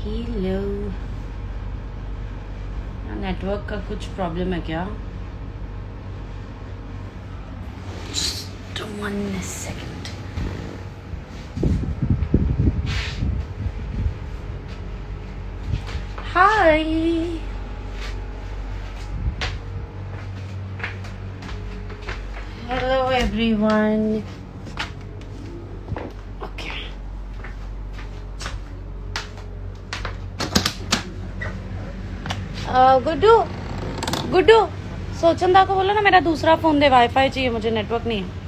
Hello, network का कुछ problem है क्या? Just 1 second. Hi. Hello everyone. Okay. Guddu Guddu, सोचंदा को बोलो ना मेरा दूसरा फोन दे, वाईफाई चाहिए मुझे, नेटवर्क नहीं है।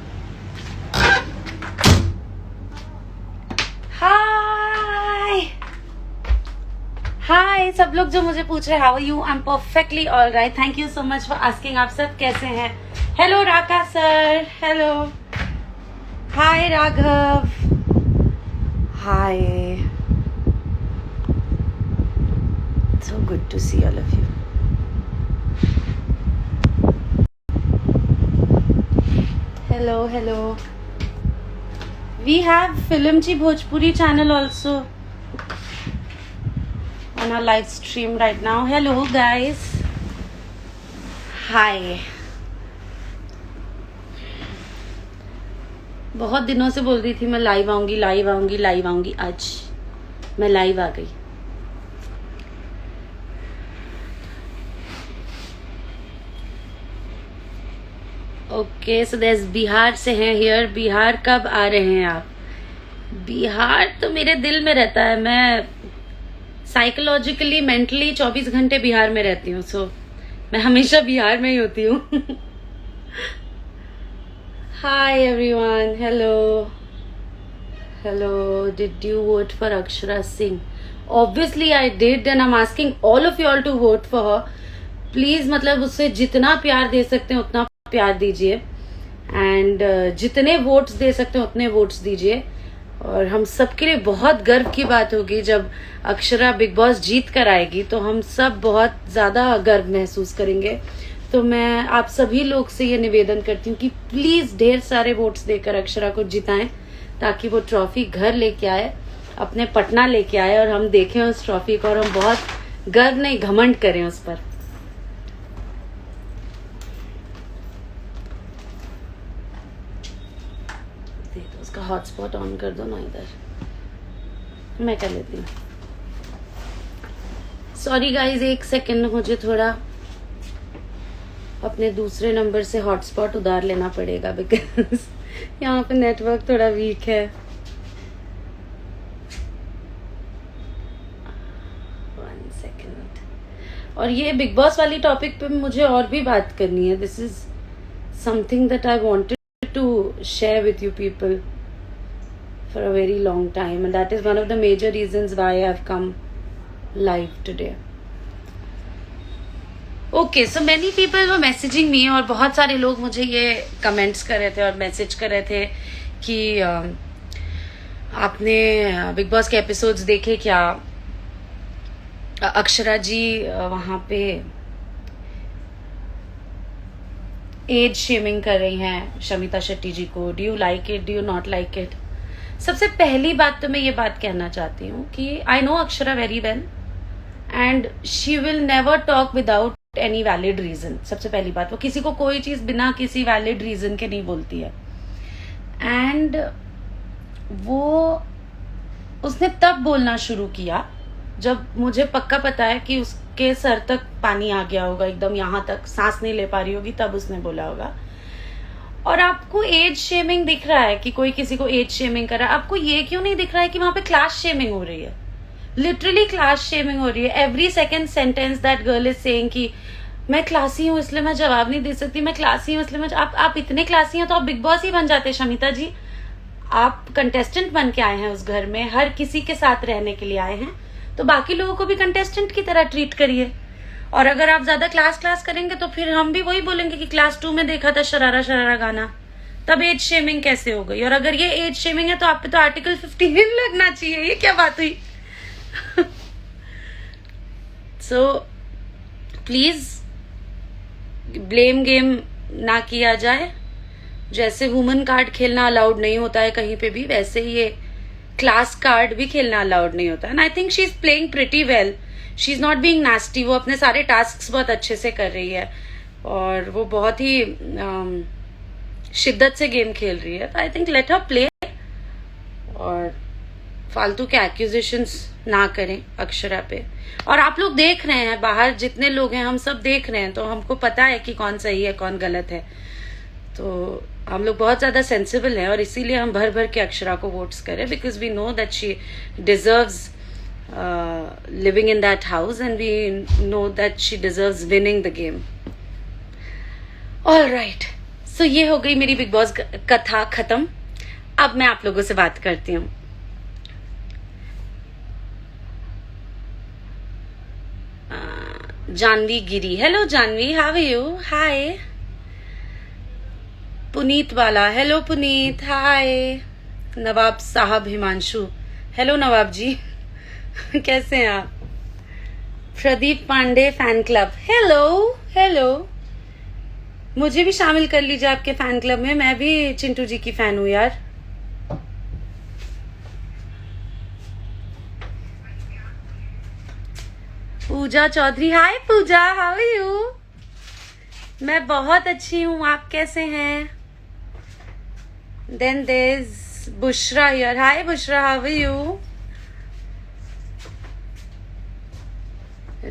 हाय सब लोग जो मुझे पूछ रहे how are you, I am perfectly all right, thank you so much for asking. आप सब कैसे हैं? Hello Raka sir, hello, hi Raghav, hi, so good to see all of you. Hello. We have Filmchi Bhojpuri channel also on our live stream right now. Hello guys. Hi. बहुत दिनों से बोल रही थी मैं लाइव आऊंगी, आज मैं लाइव आ गई। ओके, सो देयर बिहार से हैं हियर। बिहार कब आ रहे हैं आप? बिहार तो मेरे दिल में रहता है, मैं साइकोलॉजिकली मेंटली 24 घंटे बिहार में रहती हूँ, सो मैं हमेशा बिहार में ही होती हूँ। Hi everyone, hello, did you vote for Akshara Singh? Obviously I did and I am asking all of you all to vote for her. Please, मतलब उससे जितना प्यार दे सकते हैं उतना प्यार दीजिए एंड जितने वोट्स दे सकते हैं उतने वोट्स दीजिए। और हम सबके लिए बहुत गर्व की बात होगी जब अक्षरा बिग बॉस जीत कर आएगी, तो हम सब बहुत ज्यादा गर्व महसूस करेंगे। तो मैं आप सभी लोग से ये निवेदन करती हूँ कि प्लीज ढेर सारे वोट्स देकर अक्षरा को जिताएं ताकि वो ट्रॉफी घर लेके आए, अपने पटना लेके आए और हम देखें उस ट्रॉफी को और हम बहुत गर्व नहीं घमंड करें उस पर। उसका हॉटस्पॉट ऑन कर दो ना, इधर मैं कर लेती हूँ। सॉरी गाइज, 1 सेकेंड, मुझे थोड़ा अपने दूसरे नंबर से हॉटस्पॉट उधार लेना पड़ेगा बिकॉज यहाँ पे नेटवर्क थोड़ा वीक है। 1 सेकेंड। और ये बिग बॉस वाली टॉपिक पे मुझे और भी बात करनी है। This is something that I wanted to share with you people for a very long time, and that is one of the major reasons why I have come live today. Okay, so many people were messaging me और बहुत सारे लोग मुझे ये comments कर रहे थे और मैसेज कर रहे थे कि आपने बिग बॉस के एपिसोड्स देखे क्या? अक्षरा जी वहाँ पे एज शेमिंग कर रही हैं शमिता शेट्टी जी को। Do you like it, do you not like it? सबसे पहली बात तो मैं ये बात कहना चाहती हूँ कि I know Akshara very well and she will never talk without any valid reason. सबसे पहली बात, वो किसी को कोई चीज बिना किसी वैलिड रीजन के नहीं बोलती है। एंड वो उसने तब बोलना शुरू किया जब मुझे पक्का पता है कि उसके सर तक पानी आ गया होगा, एकदम यहाँ तक सांस नहीं ले पा रही होगी, तब उसने बोला होगा। और आपको एज शेमिंग दिख रहा है कि कोई किसी को एज शेमिंग कर रहा है, आपको ये क्यों नहीं दिख रहा है कि वहां पे क्लास शेमिंग हो रही है? लिटरली क्लास शेमिंग हो रही है। Every second sentence that girl is saying कि मैं क्लासी हूँ इसलिए मैं जवाब नहीं दे सकती, मैं क्लासी हूँ इसलिए मैं आप इतने क्लासी हैं तो आप बिग बॉस ही बन जाते। शमिता जी, आप कंटेस्टेंट बन के आए हैं उस घर में, हर किसी के साथ रहने के लिए आए हैं, तो बाकी लोगों को भी कंटेस्टेंट की तरह ट्रीट करिए। और अगर आप ज्यादा क्लास करेंगे तो फिर हम भी वही बोलेंगे कि क्लास 2 में देखा था शरारा गाना, तब एज शेमिंग कैसे हो गई? और अगर ये एज शेमिंग है तो आप पे तो आर्टिकल 15 लगना चाहिए। ये क्या बात हुई? सो प्लीज ब्लेम गेम ना किया जाए। जैसे वुमन कार्ड खेलना अलाउड नहीं होता है कहीं पे भी, वैसे ही ये क्लास कार्ड भी खेलना अलाउड नहीं होता, and I think she is playing pretty well, she is not being nasty, वो अपने सारे टास्क बहुत अच्छे से कर रही है और वो बहुत ही शिद्दत से गेम खेल रही है, तो I think let her play और फालतू के एक्यूजेशंस ना करें अक्षरा पे। और आप लोग देख रहे हैं बाहर जितने लोग हैं, हम सब देख रहे हैं, तो हमको पता है कि कौन सही है कौन गलत है, तो हम लोग बहुत ज्यादा सेंसिबल हैं और इसीलिए हम भर भर के अक्षरा को वोट्स करें, because we know that she deserves living in that house and we know that she deserves winning the game. All right, so ये हो गई मेरी बिग बॉस कथा खत्म। अब मैं आप लोगों से बात करती हूँ। Janvi Giri, hello Janvi, how are you? Hi. Puneet वाला, हेलो पुनीत, हाय। नवाब साहब हिमांशु, हेलो नवाब जी कैसे हैं आप? Pradeep Pandey fan club, hello hello, मुझे भी शामिल कर लीजिए आपके फैन क्लब में, मैं भी चिंटू जी की फैन हूँ यार। Pooja Chaudhary, hi Pooja, how are you? मैं बहुत अच्छी हूँ, आप कैसे हैं? Then there is Bushra here, hi Bushra, how are you?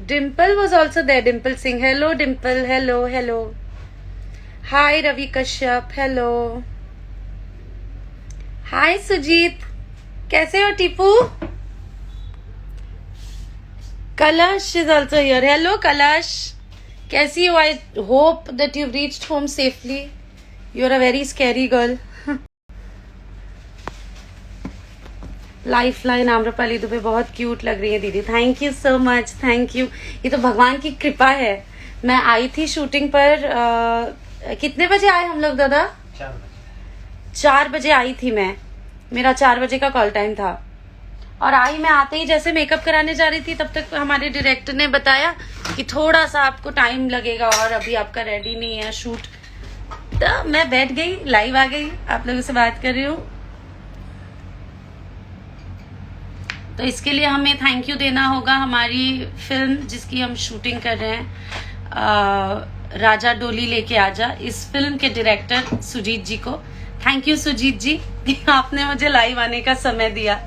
Dimple was also there, Dimple Singh, hello Dimple, hello hello. Hi Ravi Kashyap, hello. Hi Sujeet, कैसे हो टीपू? कलश is also here, hello Kalash, कैसी हो? I hope that you reached home safely, you are a very scary girl. Life line Amrapali Dubey बहुत cute लग रही है दीदी, thank you so much, thank you. ये तो भगवान की कृपा है। मैं आई थी शूटिंग पर, कितने बजे आए हम लोग दादा? 4 बजे आई थी मैं, मेरा 4 बजे का कॉल टाइम था। और आई मैं आते ही जैसे मेकअप कराने जा रही थी, तब तक हमारे डायरेक्टर ने बताया कि थोड़ा सा आपको टाइम लगेगा और अभी आपका रेडी नहीं है शूट। तो मैं बैठ गई, लाइव आ गई, आप लोगों से बात कर रही हूँ। तो इसके लिए हमें थैंक यू देना होगा हमारी फिल्म जिसकी हम शूटिंग कर रहे हैं, राजा डोली लेके आजा, इस फिल्म के डायरेक्टर सुजीत जी को। थैंक यू सुजीत जी कि आपने मुझे लाइव आने का समय दिया।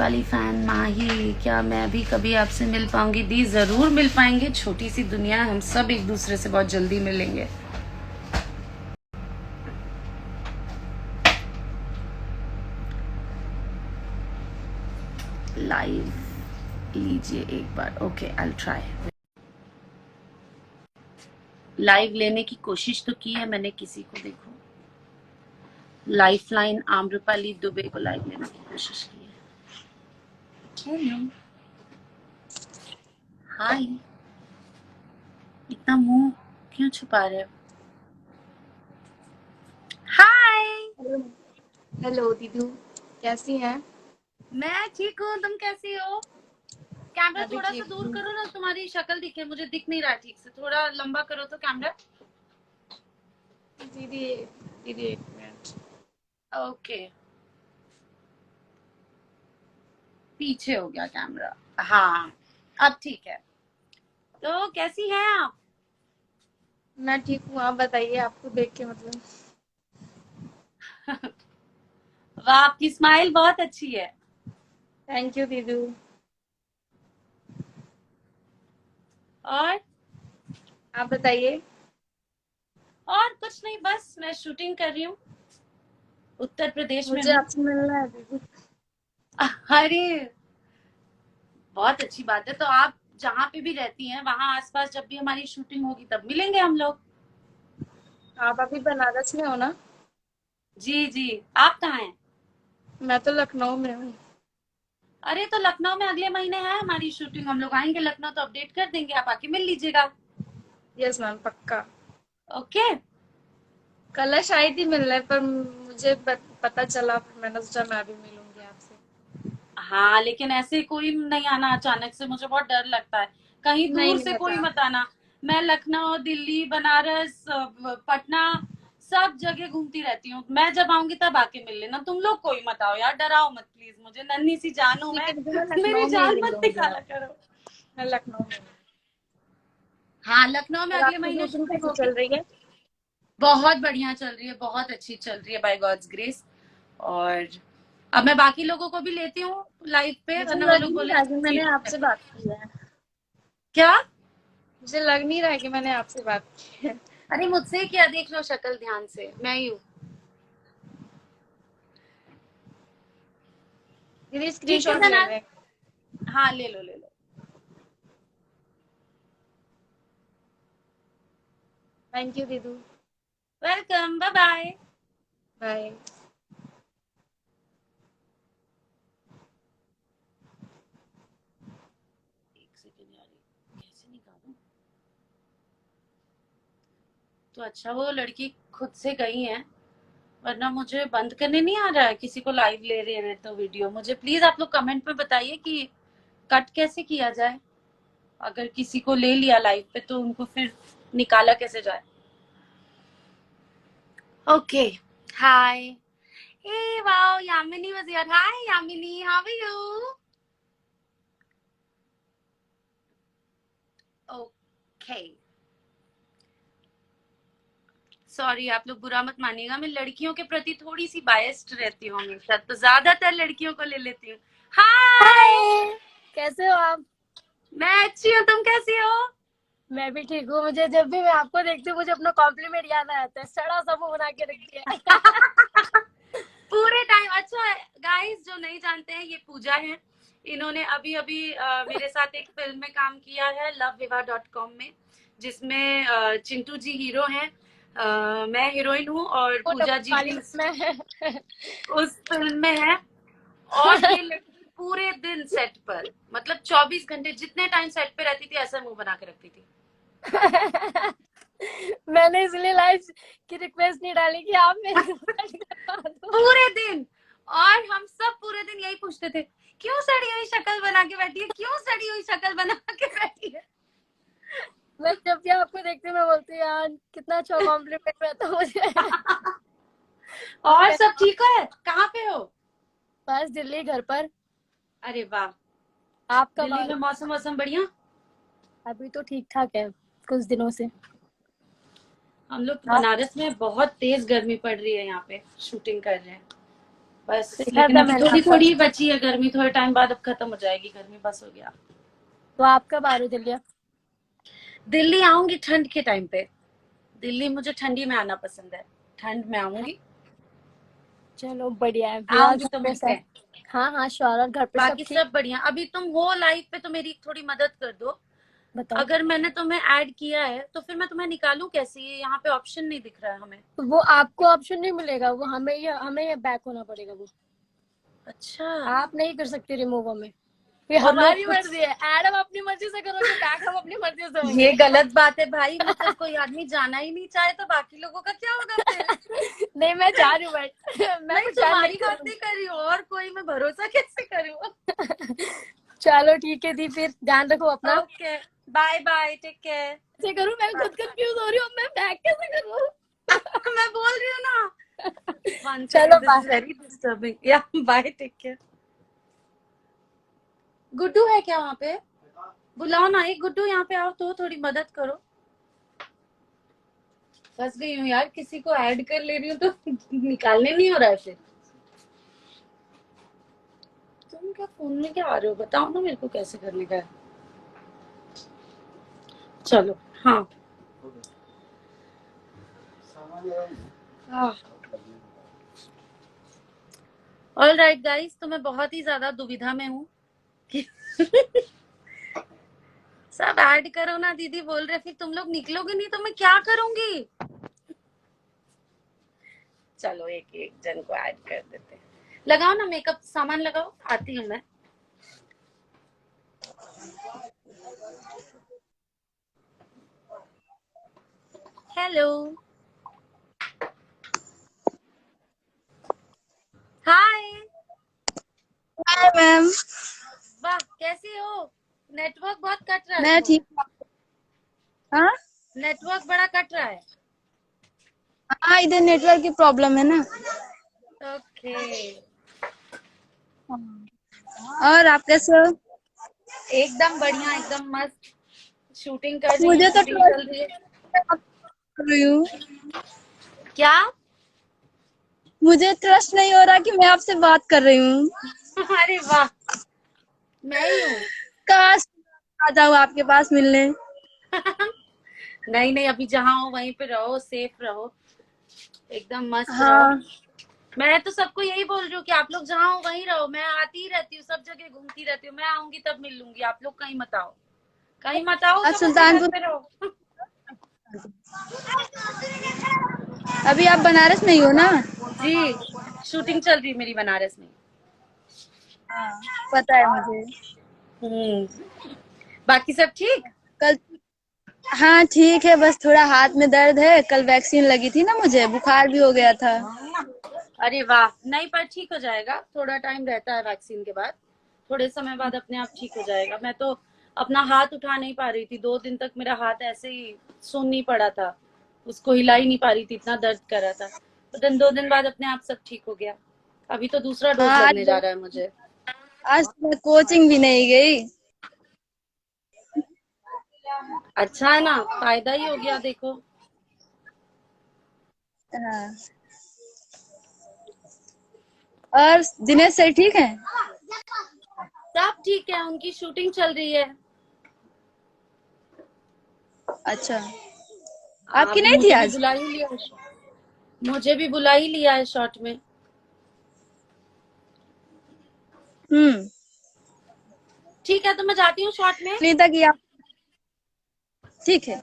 वाली फैन माही, क्या मैं भी कभी आपसे मिल पाऊंगी? दी जरूर मिल पाएंगे, छोटी सी दुनिया, हम सब एक दूसरे से बहुत जल्दी मिलेंगे। लाइव लीजिए एक बार, ओके आई ट्राई। लाइव लेने की कोशिश तो की है मैंने, किसी को देखो, लाइफलाइन आम्रपाली दुबे को लाइव लेने की कोशिश की है। हेलो, हाय, इतना मुंह क्यों छुपा रहे हो? हाय। हेलो दीदू, कैसी हैं? मैं ठीक हूँ, तुम कैसी हो? कैमरा मैं भी थोड़ा सा ठीक दूर हूँ। करो ना, तुम्हारी शक्ल दिखे, मुझे दिख नहीं रहा ठीक से, थोड़ा लंबा करो तो कैमरा। दीदी दीदी एक मिनट। ओके, पीछे हो गया कैमरा, हाँ अब ठीक है। तो कैसी हैं आप? मैं ठीक हूँ, आप बताइए, आपको देख के मतलब। वाह, आपकी स्माइल बहुत अच्छी है। थैंक यू दीदू। और आप बताइए। और कुछ नहीं, बस मैं शूटिंग कर रही हूँ, उत्तर प्रदेश में मुझे हूँ। आपसे मिलना है दीदू। अरे बहुत अच्छी बात है, तो आप जहाँ पे भी रहती हैं वहां आसपास जब भी हमारी शूटिंग होगी तब मिलेंगे हम लोग। आप अभी बनारस में हो ना? जी जी, आप कहाँ हैं? मैं तो लखनऊ में हूँ। अरे तो लखनऊ में अगले महीने है हमारी शूटिंग, हम लोग आएंगे लखनऊ तो अपडेट कर देंगे, आप आके मिल लीजिएगा। यस मैम, पक्का। ओके। कलश आई थी मिलने पर मुझे पता चला, फिर मैंने सोचा मैं भी मिलूंगी आपसे। हाँ लेकिन ऐसे कोई नहीं आना अचानक से, मुझे बहुत डर लगता है, कहीं नहीं दूर नहीं से कोई आता। मत आना। मैं लखनऊ, दिल्ली, बनारस, पटना सब जगह घूमती रहती हूँ। मैं जब आऊंगी तब आके मिल लेना। तुम लोग कोई मत आओ यार, डराओ मत प्लीज मुझे, नन्ही सी जान हूं मैं। ठीक है, मैं मेरी लखनऊ में ही जान मिल मत लूंगी निकाला आप। करो। मैं लखनऊ में हूँ। हाँ, लखनऊ में और अगले आपकी महीने शूटिंग शूटिंग कैसी होगी। चल रही है? बहुत बढ़िया चल रही है, बहुत अच्छी चल रही है बाय गॉड्स ग्रेस। और अब मैं बाकी लोगों को भी लेती हूँ लाइव पे, मुझे वरना वो लग लोग नहीं बोले रहा कि मैंने आपसे बात की है। क्या। मुझे लग नहीं रहा कि मैंने आपसे बात की है। अरे मुझसे क्या, देख लो शक्ल ध्यान से, मैं ही हूँ। दीदी ठीक है स्क्रीनशॉट ले सना। लो। हाँ ले लो ले लो। थैंक यू दीदू। Welcome, bye bye. बाय। एक सेकंड यार, कैसे निकालूं। तो अच्छा वो लड़की खुद से गई है, वरना मुझे बंद करने नहीं आ रहा है। किसी को लाइव ले रहे हैं तो वीडियो, मुझे प्लीज आप लोग कमेंट में बताइए कि कट कैसे किया जाए। अगर किसी को ले लिया लाइव पे तो उनको फिर निकाला कैसे जाए। Okay, hi. Hey wow, Yamini was here. Hi Yamini, how are you? Okay, sorry आप लोग बुरा मत मानिएगा, मैं लड़कियों के प्रति थोड़ी सी बायस्ड रहती हूँ हमेशा, तो ज्यादातर लड़कियों को ले लेती हूँ। हाय। हाय, कैसे हो आप? मैं अच्छी हूँ, तुम कैसी हो? मैं भी ठीक हूँ। मुझे जब भी मैं आपको देखती हूँ मुझे अपना कॉम्प्लीमेंट याद आ जाता है। सड़ा सा मुंह बना के रखती है। पूरे टाइम। अच्छा गाइस, जो नहीं जानते हैं, ये पूजा है। इन्होंने अभी अभी मेरे साथ एक फिल्म में काम किया है, loveviva.com में, जिसमें चिंटू जी हीरो हैं, मैं हीरोइन हूँ, और वो पूजा जी वाली भी मैं। उस फिल्म में है। और ये लड़की पूरे दिन सेट पर, मतलब 24 घंटे, जितने टाइम सेट पे रहती थी ऐसा मुंह बना के रखती थी। मैंने इसलिए लाइव की रिक्वेस्ट नहीं डाली कि आप मेरे साथ करवा दो। पूरे दिन। और हम सब पूरे दिन यही पूछते थे, क्यों सड़ी हुई शक्ल बना के बैठी है, क्यों सड़ी हुई शक्ल बना के बैठी है। मैं जब भी आपको देखती हूँ मैं बोलती हूँ यार कितना अच्छा कॉम्प्लीमेंट मिलता मुझे। और सब ठीक है? कहाँ पे हो? बस दिल्ली घर पर। अरे वाह। आप कब आ दिल्ली रहे में मौसम वौसम बढ़िया? हो? अभी तो ठीक ठाक है कुछ दिनों से। हम लोग आप बनारस में बहुत तेज गर्मी पड़ रही है, यहाँ पे शूटिंग कर रहे हैं बस। देखा लेकिन था अभी मैंने थोड़ी आपका। थोड़ी बची है गर्मी, थोड़े टाइम बाद अब खत्म हो जाएगी गर्मी, बस हो गया। तो आप कब आ रहे हो दिल्ली? दिल्ली आऊंगी ठंड के टाइम पे। दिल्ली मुझे ठंडी में आना पसंद है, ठंड में आऊंगी। चलो बढ़िया है, मेरा आऊंगी घर तो पे मिलते सब। हैं। हाँ हाँ श्योर। और घर पे सब बाकी ठीक? सब बढ़िया। अभी तुम हो लाइव पे तो मेरी थोड़ी मदद कर दो। बताओ। अगर मैंने तुम्हें ऐड किया है तो फिर मैं तुम्हें निकालूं कैसे? ये यहाँ पे ऑप्शन नहीं दिख रहा है हमें। तो वो आपको ऑप्शन नहीं मिलेगा, वो हमें बैक होना पड़ेगा। वो अच्छा। आप नहीं कर सकते रिमूव हमें। ये और लोग हमारी कुछ, मर्जी है। ऐड हम अपनी मर्जी से करोगे, बैक हम अपनी मर्जी से ये होंगे। गलत बात है भाई, मतलब कोई आदमी जाना ही नहीं चाहे तो बाकी लोगों का क्या होगा फिर। नहीं मैं जा रही हूँ बट मैं नहीं, कुछ ऐड नहीं तुम्हारी बात करूंगी। नहीं कर रही हूँ, और कोई मैं भरोसा कैसे करूँ। चलो ठीक है दी, फिर ध्यान रखो अपना। Okay, bye bye, take care. कैसे करूँ? मैं खुद कंफ्यूज हो रही हूँ, मैं बैक कैसे करूँ? मैं बोल रही हूँ ना। वन चलो second, this by. Is very disturbing. या बाय, टेक केयर। गुड्डू है क्या वहाँ पे? बुलाओ ना एक, गुड्डू यहाँ पे आओ तो, थोड़ी मदद करो। फंस गई हूँ यार, किसी को ऐड कर ले रही हूँ तो निकालने नहीं हो रहा है फिर। तुम क्या फोन में क्या आ रहे हो, बताओ ना मेरे को कैसे करने का है। चलो हाँ। ऑल राइट गाइस, तो मैं बहुत ही ज्यादा दुविधा में हूँ कि सब ऐड करो ना, दीदी बोल रहे, फिर तुम लोग निकलोगे नहीं तो मैं क्या करूंगी। चलो एक एक जन को ऐड कर देते हैं। लगाओ ना मेकअप सामान, लगाओ, आती हूँ मैं। Hello, hi. Hi ma'am. वाह, कैसी हो? नेटवर्क बहुत कट रहा है मैं तुम्हारा। ठीक हूँ। हाँ। नेटवर्क बड़ा कट रहा है। हाँ, इधर नेटवर्क की प्रॉब्लम है ना। ओके। और आप कैसे हो? एकदम बढ़िया, एकदम मस्त। शूटिंग कर रही हूँ, मुझे तो शूटिंग ट्रस्ट चल रही है। कर रही हूँ। क्या? मुझे ट्रस्ट नहीं हो रहा कि मैं आपसे बात कर रही हूँ। अरे वाह, मैं ही हूँ। काश आ जाऊँ आपके पास मिलने। नहीं नहीं, अभी जहाँ हो वहीं पे रहो, सेफ रहो, एकदम मस्त रहो। हाँ। मैं तो सबको यही बोल रही हूँ कि आप लोग जहाँ हो वहीं रहो। मैं आती ही रहती हूँ, सब जगह घूमती रहती हूँ। मैं आऊंगी तब मिल लूंगी। आप लोग कहीं मत आओ, कहीं मत आओ, आज सब अपने घर सुल्तानपुर। पे रहो। अभी आप बनारस में ही हो ना? जी, शूटिंग चल रही है मेरी बनारस में। हाँ, पता है मुझे। बाकी सब ठीक? कल। हाँ ठीक है, बस थोड़ा हाथ में दर्द है। कल वैक्सीन लगी थी ना, मुझे बुखार भी हो गया था। अरे वाह, नहीं पर ठीक हो जाएगा। थोड़ा टाइम रहता है वैक्सीन के बाद, थोड़े समय बाद अपने आप ठीक हो जाएगा। मैं तो अपना हाथ उठा नहीं पा रही थी, 2 दिन तक मेरा हाथ ऐसे ही सुन नहीं पड़ा था, उसको हिला ही नहीं पा रही थी, इतना दर्द कर रहा था। तो दिन 2 दिन बाद अपने आप सब ठीक हो गया। अभी तो दूसरा डोज हाँ, लगने जा रहा है मुझे। आज तो मैं कोचिंग भी नहीं गई। अच्छा है ना, फायदा ही हो गया देखो। हाँ। और दिनेश सर ठीक है? सब ठीक है, उनकी शूटिंग चल रही है। अच्छा। आपकी अभी नहीं थी मुझे भी आज? बुला ही लिया, मुझे भी बुला ही लिया है शॉर्ट में। हम्म। ठीक है, तो मैं जाती हूँ शॉर्ट में। सुनीता की आप। ठीक है।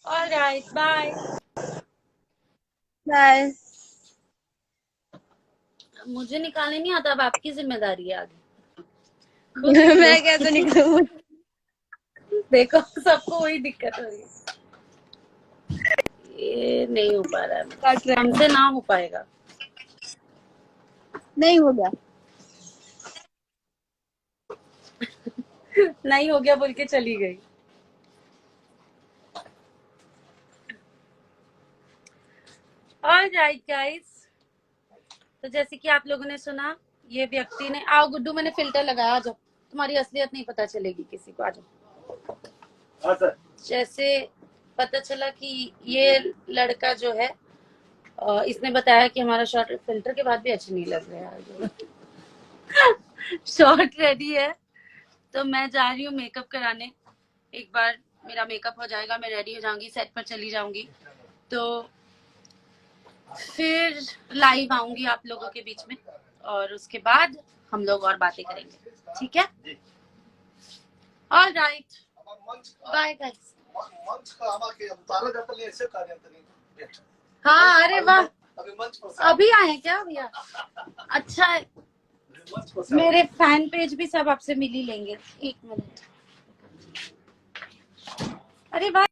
Alright, bye. बाय। मुझे निकालने नहीं आता, अब आपकी जिम्मेदारी है आगे, खुद निकलो। मैं कैसे निकलूं? देखो, सबको वही दिक्कत हो रही है। ये नहीं हो पा रहा है काट मुझसे, रहे हैं। हमसे ना हो पाएगा। नहीं हो गया। नहीं हो गया बोल के चली गई। ऑलराइट गाइस, तो जैसे कि आप लोगों ने सुना, ये व्यक्ति ने, आओ गुड्डू, मैंने फिल्टर लगाया, आ जाओ, तुम्हारी असलियत नहीं पता चलेगी किसी को, आ जाओ। हाँ सर। जैसे पता चला कि ये लड़का जो है, इसने बताया कि हमारा शॉर्ट फिल्टर के बाद भी अच्छा नहीं लग रहा है। शॉर्ट रेडी है, तो मैं जा रही हूँ मेकअप कराने। एक बार मेरा मेकअप हो जाएगा, मैं रेडी हो जाऊंगी, सेट पर चली जाऊंगी, तो फिर लाइव आऊंगी आप लोगों के बीच में, और उसके बाद हम लोग और बातें करेंगे, ठीक है? All right, bye guys. हाँ, अरे वाह, अभी आए हैं क्या भैया? अच्छा है, मेरे फैन पेज भी सब आपसे मिल ही लेंगे। 1 मिनट, अरे वाह।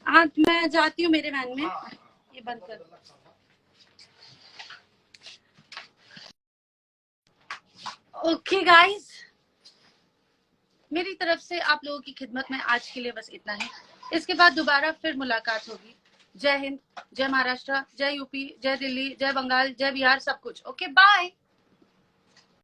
हाँ, मैं जाती हूँ मेरे वैन में, ये बंद कर। ओके गाइस, मेरी तरफ से आप लोगों की खिदमत में आज के लिए बस इतना ही। इसके बाद दोबारा फिर मुलाकात होगी। जय हिंद, जय महाराष्ट्र, जय यूपी, जय दिल्ली, जय बंगाल, जय बिहार, सब कुछ। Okay, bye.